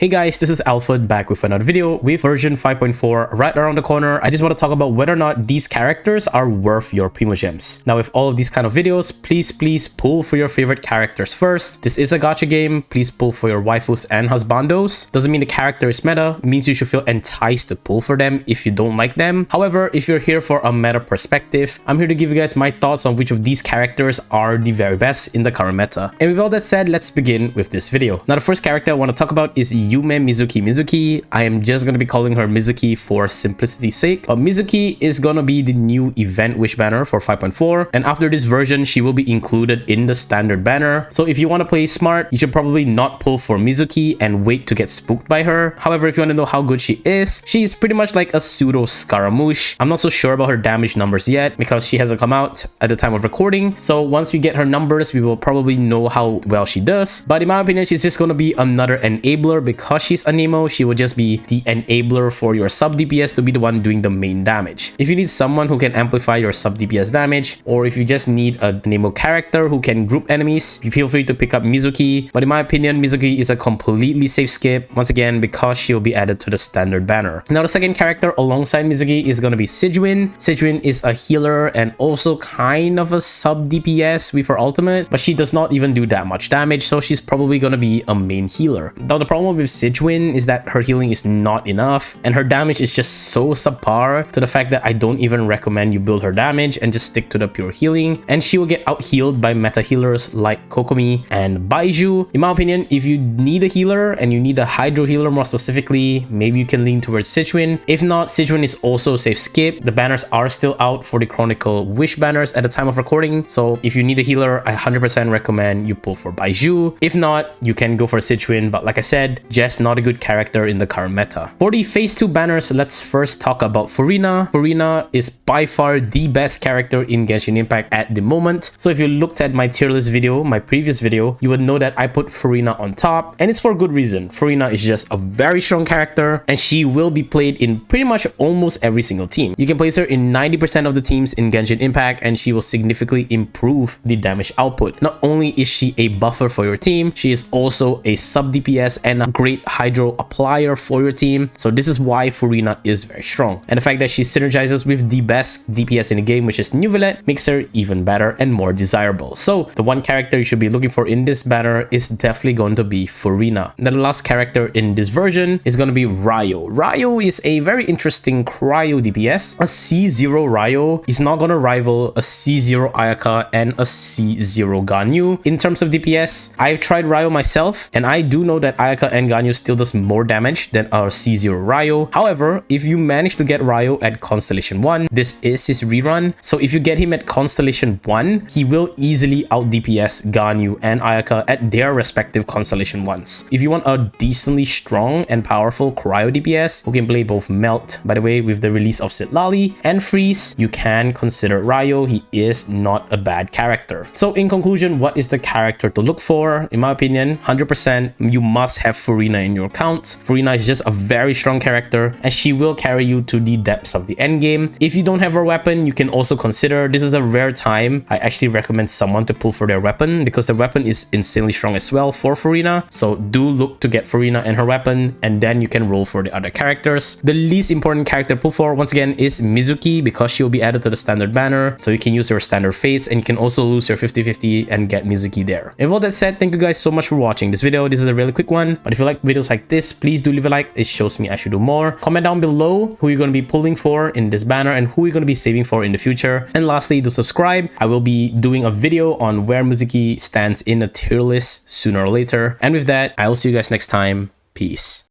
Hey guys, this is Alfred back with another video with version 5.4 right around the corner. I just want to talk about whether or not these characters are worth your PRIMOGEMS. Now with all of these kind of videos, please pull for your favorite characters first. This is a gacha game. Please pull for your waifus and husbandos. Doesn't mean the character is meta. It means you should feel enticed to pull for them if you don't like them. However, if you're here for a meta perspective, I'm here to give you guys my thoughts on which of these characters are the very best in the current meta. And with all that said, let's begin with this video. Now the first character I want to talk about is Yumemizuki. I am just going to be calling her Mizuki for simplicity's sake. But Mizuki is going to be the new event wish banner for 5.4. And after this version, she will be included in the standard banner. So if you want to play smart, you should probably not pull for Mizuki and wait to get spooked by her. However, if you want to know how good she is, she's pretty much like a pseudo Scaramouche. I'm not so sure about her damage numbers yet because she hasn't come out at the time of recording. So once we get her numbers, we will probably know how well she does. But in my opinion, she's just going to be another enabler because she's a Nemo. She will just be the enabler for your sub DPS to be the one doing the main damage. If you need someone who can amplify your sub DPS damage, or if you just need a Nemo character who can group enemies, you feel free to pick up Mizuki. But in my opinion, Mizuki is a completely safe skip, once again, because she'll be added to the standard banner. Now the second character alongside Mizuki is going to be Sigewinne. Sigewinne is a healer and also kind of a sub DPS with her ultimate, but she does not even do that much damage, so she's probably going to be a main healer. Now the problem with Sigewinne is that her healing is not enough and her damage is just so subpar to the fact that I don't even recommend you build her damage and just stick to the pure healing, and she will get out healed by meta healers like Kokomi and Baiju. In my opinion, if you need a healer and you need a hydro healer more specifically, maybe you can lean towards Sigewinne. If not, Sigewinne is also a safe skip. The banners are still out for the Chronicle Wish banners at the time of recording, so if you need a healer, I 100% recommend you pull for Baiju. If not, you can go for Sigewinne, but like I said, just not a good character in the current meta. For the phase 2 banners, let's first talk about Furina. Furina is by far the best character in Genshin Impact at the moment. So if you looked at my tier list video, my previous video, you would know that I put Furina on top, and it's for good reason. Furina is just a very strong character and she will be played in pretty much almost every single team. You can place her in 90% of the teams in Genshin Impact and she will significantly improve the damage output. Not only is she a buffer for your team, she is also a sub DPS and a great hydro applier for your team. So this is why Furina is very strong. And the fact that she synergizes with the best DPS in the game, which is Neuvillette, makes her even better and more desirable. So the one character you should be looking for in this banner is definitely going to be Furina. Then the last character in this version is going to be Ryo. Ryo is a very interesting cryo DPS. A C0 Ryo is not going to rival a C0 Ayaka and a C0 Ganyu in terms of DPS. I've tried Ryo myself and I do know that Ayaka and Ganyu still does more damage than our C0 Ryo. However, if you manage to get Ryo at Constellation 1, this is his rerun. So if you get him at Constellation 1, he will easily out DPS Ganyu and Ayaka at their respective Constellation 1s. If you want a decently strong and powerful cryo DPS who can play both Melt, by the way, with the release of Sitlali, and Freeze, you can consider Ryo. He is not a bad character. So in conclusion, what is the character to look for? In my opinion, 100% you must have Furina in your account. Furina is just a very strong character and she will carry you to the depths of the end game. If you don't have her weapon, you can also consider, this is a rare time, I actually recommend someone to pull for their weapon because the weapon is insanely strong as well for Furina. So do look to get Furina and her weapon and then you can roll for the other characters. The least important character to pull for once again is Mizuki because she will be added to the standard banner. So you can use your standard fates and you can also lose your 50-50 and get Mizuki there. And with all that said, thank you guys so much for watching this video. This is a really quick one, but if you like videos like this, please do leave a like. It shows me I should do more. Comment down below who you're going to be pulling for in this banner and who you're going to be saving for in the future. And lastly, do subscribe. I will be doing a video on where Mizuki stands in a tier list sooner or later. And with that, I will see you guys next time. Peace.